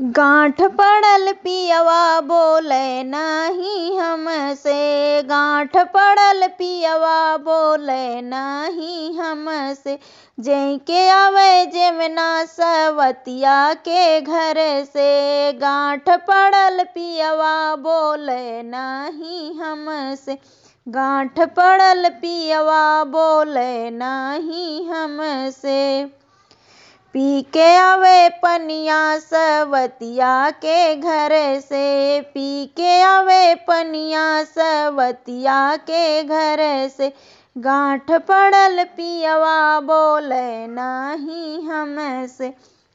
गांठ पड़ल पियवा बोले नाही हमसे, गांठ पड़ल पियवा बोले नाही हमसे। जेके आवे जेवना सवतिया के घर से, गांठ पड़ल पियवा बोले नाही हमसे, गांठ पड़ल पियवा बोले नाही हमसे। पी के आवे पनिया सवतिया के घर से, पी के आवे पनिया सवतिया के घर से। गांठ पड़ल पियवा बोले नाही हमसे,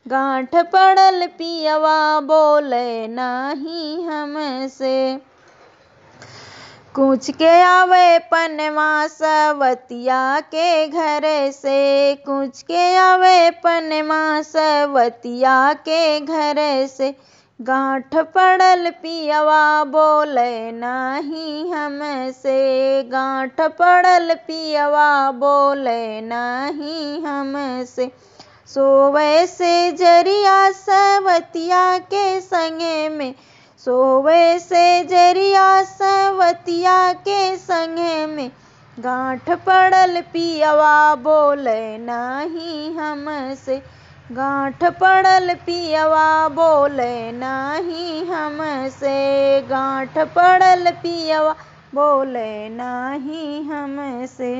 गांठ पड़ल पियवा बोले नाही हमसे। कूच के आवे पनवा सवतिया के घर से, कूच के आवे पनवा सवतिया के घर से। गांठ पड़ल पियवा बोले नाही हमसे, गांठ पड़ल पियवा बोले नाही हमसे। सोवे से जरिया सवतिया के संगे में, सोवे से जरिया सवतिया के संगे में। गांठ पड़ल पियवा बोले नाही हमसे, गांठ पड़ल पियवा बोले नाही हमसे, गांठ पड़ल पियवा बोले नाही हमसे।